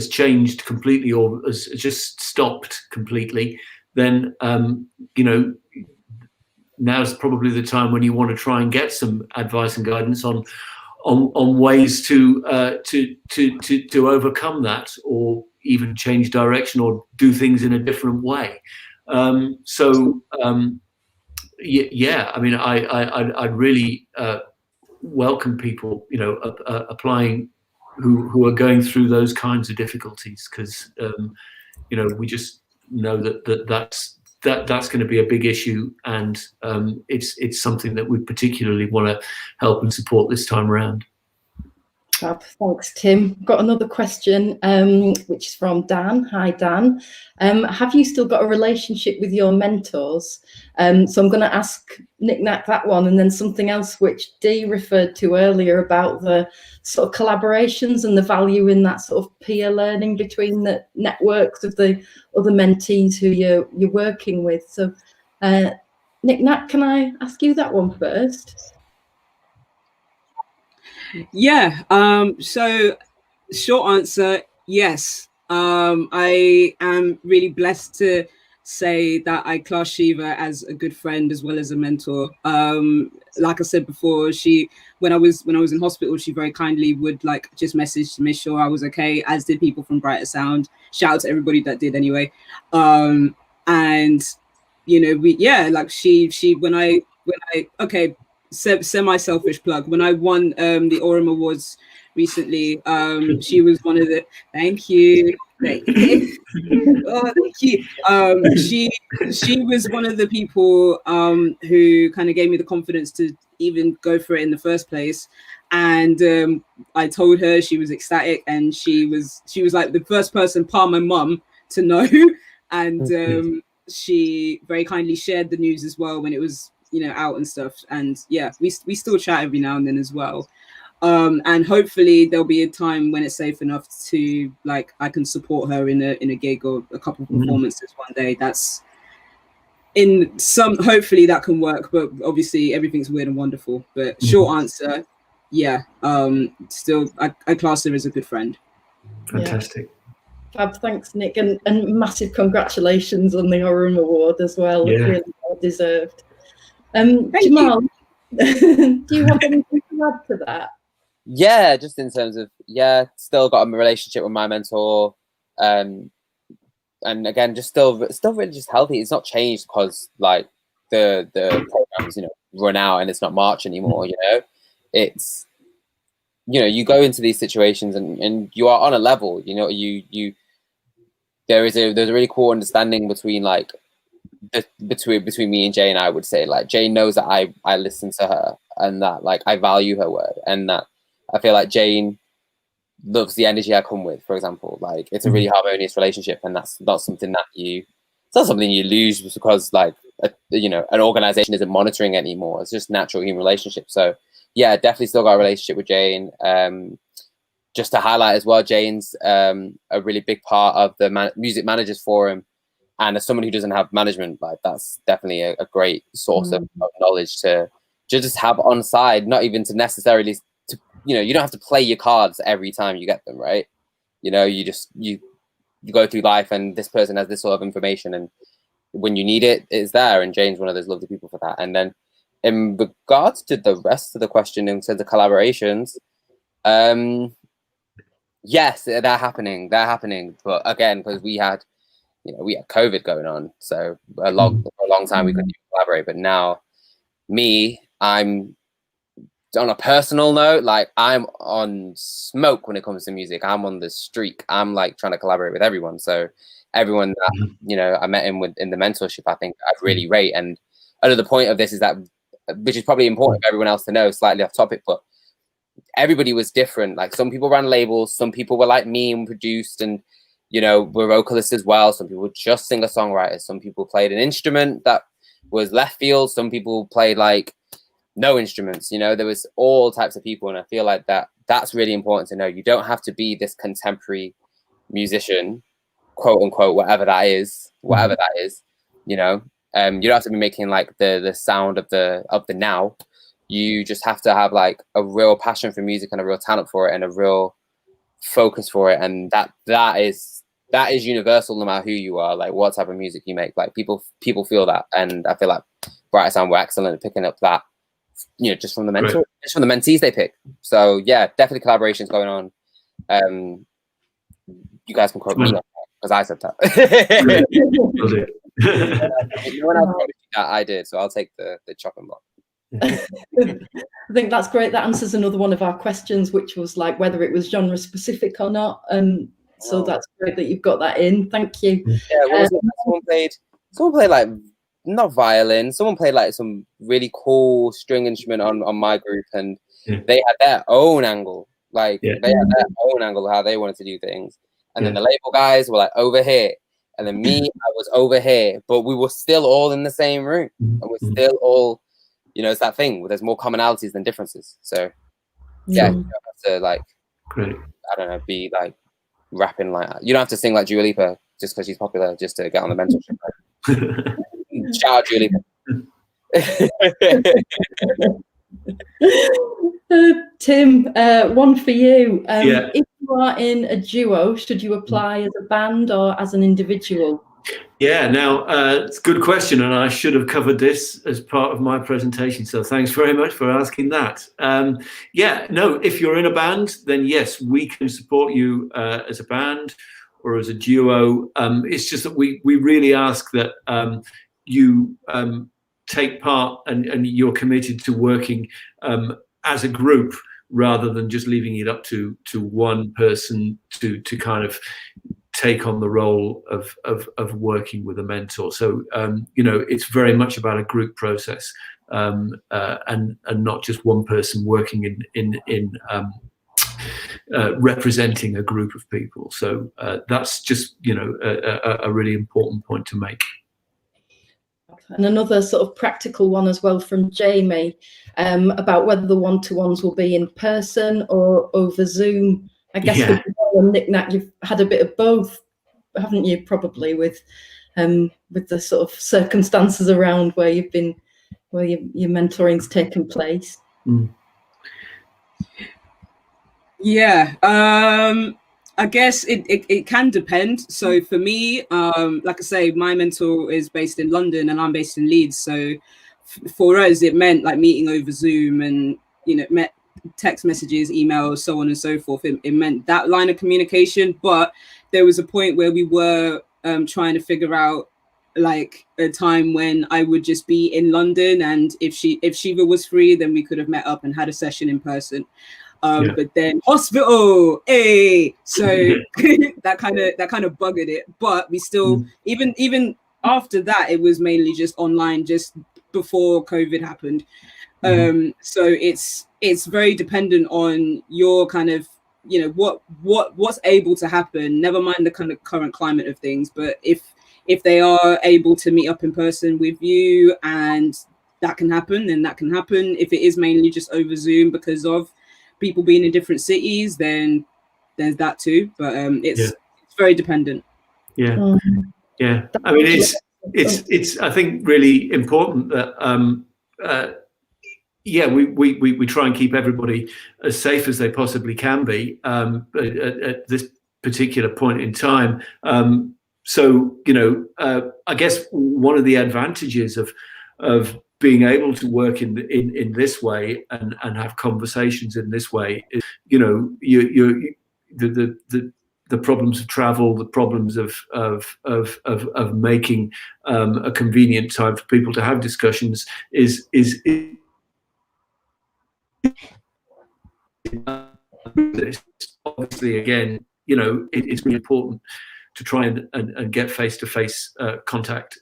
changed completely or has just stopped completely, then now's probably the time when you want to try and get some advice and guidance on ways to overcome that, or even change direction or do things in a different way. Yeah, I mean, I'd really welcome people applying who are going through those kinds of difficulties, because we just know that's going to be a big issue, and it's something that we particularly want to help and support this time around. Thanks, Tim. Got another question, which is from Dan. Hi, Dan. Have you still got a relationship with your mentors? So I'm going to ask NikNak that one, and then something else which Dee referred to earlier about the sort of collaborations and the value in that sort of peer learning between the networks of the other mentees who you're working with. So NikNak, can I ask you that one first? Yeah, so short answer, yes. I am really blessed to say that I class Shiva as a good friend as well as a mentor. Like I said before, when I was in hospital, she very kindly would just message to make sure I was okay, as did people from Brighter Sound. Shout out to everybody that did anyway. And she when I semi-selfish plug, when I won the Aurum Awards recently, she was one of the thank you oh, thank you. She was one of the people who kind of gave me the confidence to even go for it in the first place, and I told her, she was ecstatic, and she was like the first person, par my mum, to know, and she very kindly shared the news as well when it was out and stuff, and yeah, we still chat every now and then as well. And hopefully there'll be a time when it's safe enough to, like, I can support her in a gig or a couple of performances one day. That's in some, hopefully that can work, but obviously everything's weird and wonderful. But short answer, yeah, still I class her as a good friend. Fantastic. Fab, thanks, Nick, and massive congratulations on the Oram Award as well. Yeah. Really well deserved. Jamaal, do you want anything to add to that? Yeah, just in terms of, still got a relationship with my mentor, and again, just still really just healthy. It's not changed because like the programs, run out and it's not March anymore. It's, you go into these situations and you are on a level. There's a really cool understanding between like between me and Jane. I would say like Jane knows that I listen to her and that like I value her word, and that I feel like Jane loves the energy I come with, for example. Like it's a really harmonious relationship, and that's not something that it's not something you lose just because like an organization isn't monitoring it anymore. It's just natural human relationship. So yeah, definitely still got a relationship with Jane. Just to highlight as well, Jane's a really big part of the Music Managers Forum, and as someone who doesn't have management, like that's definitely a great source of knowledge to just have on side. Not even to necessarily you don't have to play your cards every time you get them, right? You go through life and this person has this sort of information, and when you need it, it's there. And Jane's one of those lovely people for that. And then in regards to the rest of the question in terms of collaborations, yes, they're happening. But again, because we had COVID going on, so for a long time we couldn't even collaborate. But now, I'm on a personal note, like I'm on smoke when it comes to music. I'm on the streak. I'm like trying to collaborate with everyone. So everyone that I met in the mentorship, I think I really rate. And another point of this is that, which is probably important for everyone else to know, slightly off topic, but everybody was different. Like some people ran labels, some people were like me and produced, and were vocalists as well. Some people were just singer-songwriters. Some people played an instrument that was left field. Some people played like no instruments. There was all types of people, and I feel like that's really important to know. You don't have to be this contemporary musician, quote unquote, whatever that is. You don't have to be making like the sound of the now. You just have to have like a real passion for music and a real talent for it and a real focus for it, and that is universal no matter who you are, like what type of music you make. Like people feel that, and I feel like Brighter Sound were excellent at picking up that, just from the mentor, just from the mentees they pick. So yeah, definitely collaborations going on. You guys can quote me because I said that. No one else quoted that, I did, so I'll take the chopping block. I think that's great. That answers another one of our questions, which was like whether it was genre specific or not. So that's great that you've got that in. Thank you. Yeah, someone played like not violin. Someone played like some really cool string instrument on my group, and they had their own angle. Like they had their own angle of how they wanted to do things. And then the label guys were like over here, and then me, I was over here, but we were still all in the same room, and we're still all. It's that thing where there's more commonalities than differences. So, yeah, you don't have to like, I don't know, be like rapping like that. You don't have to sing like Dua Lipa just because she's popular, just to get on the mentorship. Right? Shout out Dua Lipa. Tim, one for you. If you are in a duo, should you apply as a band or as an individual? Yeah, now it's a good question, and I should have covered this as part of my presentation. So thanks very much for asking that. If you're in a band, then yes, we can support you as a band or as a duo. It's just that we really ask that you take part and you're committed to working as a group rather than just leaving it up to one person to kind of take on the role of working with a mentor. So it's very much about a group process, and not just one person working in representing a group of people. So that's just a really important point to make. And another sort of practical one as well from Jamie, about whether the one-to-ones will be in person or over Zoom. I guess with NikNak, you've had a bit of both, haven't you? Probably with the sort of circumstances around where you've been, where your mentoring's taken place. Yeah, I guess it can depend. So for me, like I say, my mentor is based in London and I'm based in Leeds. So for us, it meant like meeting over Zoom and, met text messages, emails, so on and so forth. It meant that line of communication. But there was a point where we were trying to figure out like a time when I would just be in London, and if Shiva was free, then we could have met up and had a session in person. But then hospital, so that kind of buggered it. But we still, even after that, it was mainly just online, just before COVID happened. So it's very dependent on your kind of, what's able to happen. Never mind the kind of current climate of things, but if they are able to meet up in person with you and that can happen, then that can happen. If it is mainly just over Zoom because of people being in different cities, then there's that too. But it's very dependent. I mean, it's I think really important that we try and keep everybody as safe as they possibly can be at this particular point in time. So I guess one of the advantages of being able to work in this way and have conversations in this way is, the problems of travel, the problems of making a convenient time for people to have discussions is obviously, again, it's really important to try and get face-to-face contact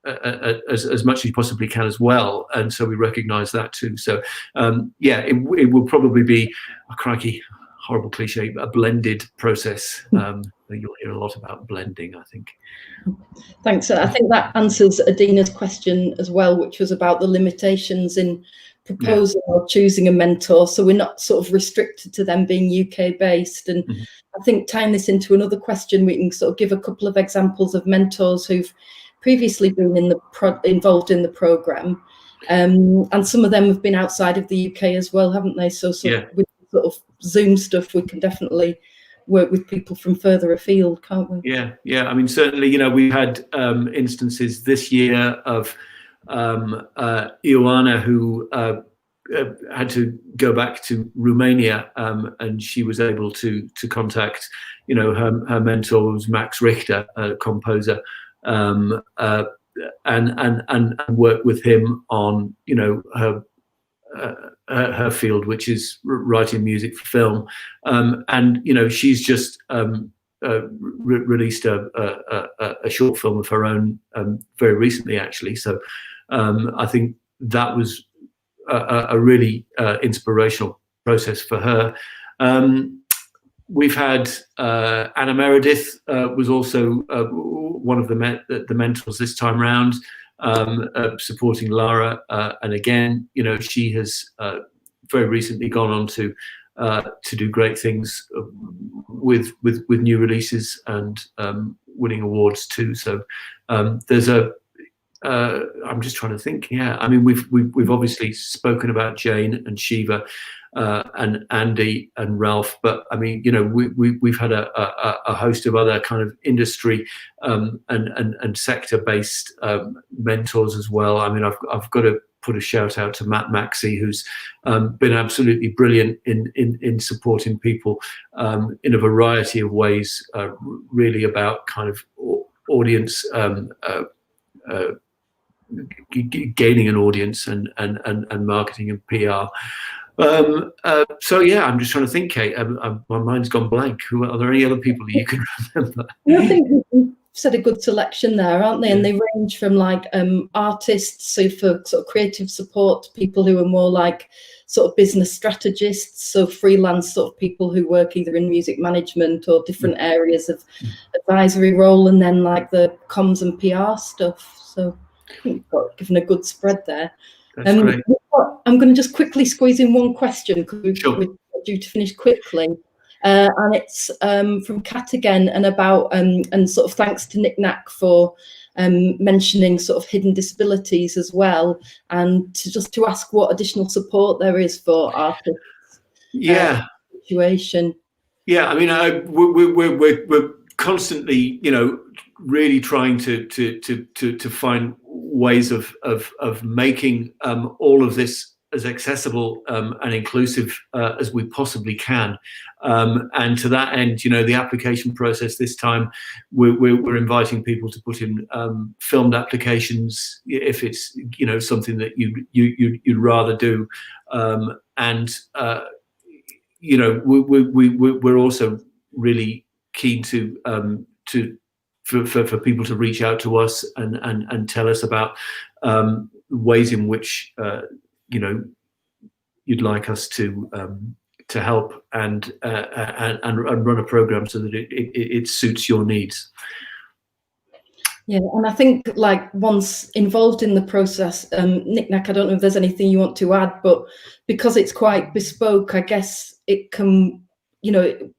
as much as you possibly can as well, and so we recognise that too. So it will probably be a crikey, horrible cliche, a blended process. You'll hear a lot about blending, I think. Thanks. I think that answers Adina's question as well, which was about the limitations in proposing or choosing a mentor. So we're not sort of restricted to them being UK based. And I think tying this into another question, we can sort of give a couple of examples of mentors who've previously been involved in the programme, and some of them have been outside of the UK as well, haven't they? So with sort of Zoom stuff, we can definitely work with people from further afield, can't we? Yeah. I mean, certainly, we've had instances this year of Ioana, who had to go back to Romania, and she was able to contact, her mentor was Max Richter, a composer, and work with him on, her field, which is writing music for film, and she's just released a short film of her own very recently, actually. So I think that was a really inspirational process for her. We've had Anna Meredith was also one of the mentors this time round, supporting Lara, and again, she has very recently gone on to do great things with new releases and winning awards too. So there's I'm just trying to think. Yeah, I mean, we've obviously spoken about Jane and Shiva and Andy and Ralph, but I mean, we've had a host of other kind of industry and sector-based mentors as well. I mean, I've got to put a shout out to Matt Maxey, who's been absolutely brilliant in supporting people in a variety of ways, really about kind of audience, gaining an audience and marketing and PR. So yeah, I'm just trying to think, Kate. My mind's gone blank. Are there any other people that you can remember? I think you've said a good selection there, aren't they? Yeah. And they range from like artists, so for sort of creative support, people who are more like sort of business strategists, so freelance sort of people who work either in music management or different areas of advisory role, and then like the comms and PR stuff. So I think we've got given a good spread there. That's great. I'm going to just quickly squeeze in one question because we're due to finish quickly. And it's from Kat again, and about and sort of thanks to NikNak for mentioning sort of hidden disabilities as well, and to ask what additional support there is for artists. Situation. Yeah, I mean, we're constantly, you know, really trying to find ways of making all of this as accessible and inclusive as we possibly can. And to that end, you know, the application process this time, we're inviting people to put in filmed applications if it's, you know, something that you'd rather do. And you know, we're also really keen for people to reach out to us and tell us about ways in which you know, you'd like us to help and run a program so that it suits your needs. Yeah, and I think, like, once involved in the process, NikNak, I don't know if there's anything you want to add, but because it's quite bespoke, I guess it can, you know,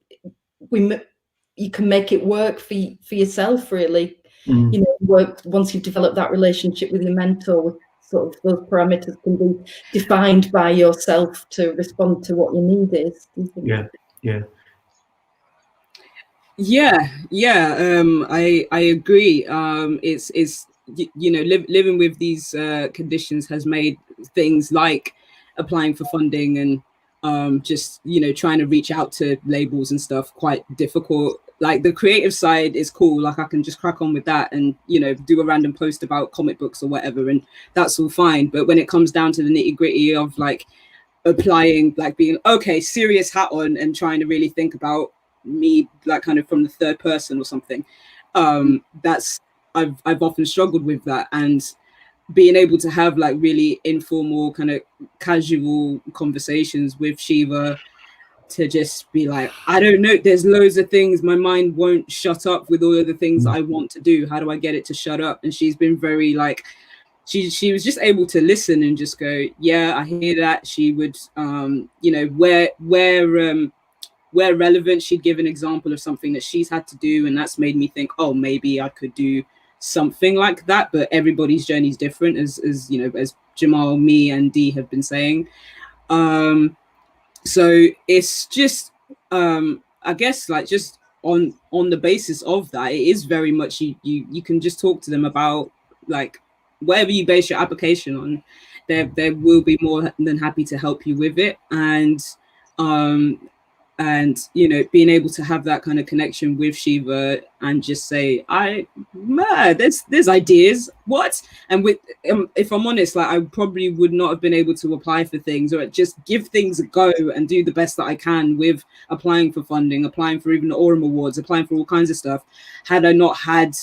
you can make it work for yourself, really. You know, work once you've developed that relationship with your mentor. With sort of those parameters can be defined by yourself to respond to what your need is. I agree. It's you know, living with these conditions has made things like applying for funding and just, you know, trying to reach out to labels and stuff quite difficult. Like, the creative side is cool, like I can just crack on with that and, you know, do a random post about comic books or whatever, and that's all fine. But when it comes down to the nitty-gritty of like applying, like being okay, serious hat on and trying to really think about me, like kind of from the third person or something, that's I've often struggled with that. And being able to have like really informal kind of casual conversations with Shiva, to just be like, I don't know, there's loads of things, my mind won't shut up with all of the things I want to do, how do I get it to shut up? And she's been very like, she was just able to listen and just go, yeah, I hear that. She would you know, where relevant, she'd give an example of something that she's had to do, and that's made me think, oh, maybe I could do something like that. But everybody's journey is different, as you know, as Jamaal, me and Dee have been saying. So it's just I guess, like, just on the basis of that, it is very much you can just talk to them about, like, whatever you base your application on, they will be more than happy to help you with it. And you know, being able to have that kind of connection with Shiva and just say, there's ideas, what? And with if I'm honest, like, I probably would not have been able to apply for things or just give things a go and do the best that I can with applying for funding, applying for even the Aurum Awards, applying for all kinds of stuff, had I not had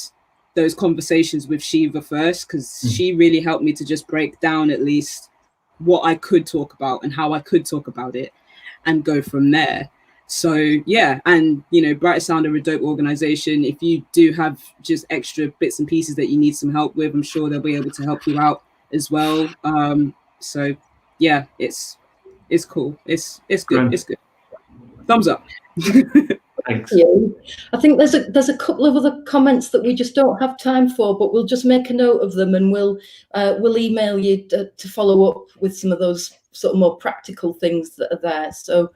those conversations with Shiva first, because she really helped me to just break down at least what I could talk about and how I could talk about it and go from there. So yeah, and you know, Brighter Sound are a dope organization. If you do have just extra bits and pieces that you need some help with, I'm sure they'll be able to help you out as well. So yeah, it's cool. It's good. Great. It's good. Thumbs up. Thanks. I think there's a couple of other comments that we just don't have time for, but we'll just make a note of them, and we'll email you to follow up with some of those sort of more practical things that are there. So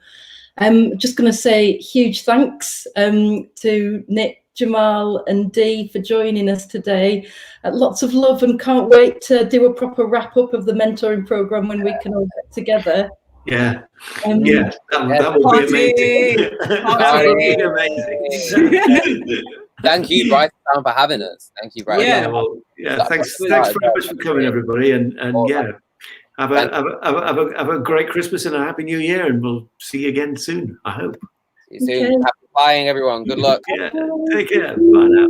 I'm just going to say huge thanks to Nick, Jamaal and Dee for joining us today. Lots of love, and can't wait to do a proper wrap up of the mentoring program when we can all get together. Yeah, that would be amazing. That would be amazing. Thank you, Brighter Sound, for having us. Thank you, Brighter Sound. Thanks very much for coming, everybody, and yeah. Have a great Christmas and a happy New Year, and we'll see you again soon, I hope. See you soon. Happy flying, everyone. Good luck. Yeah, take care. Bye now.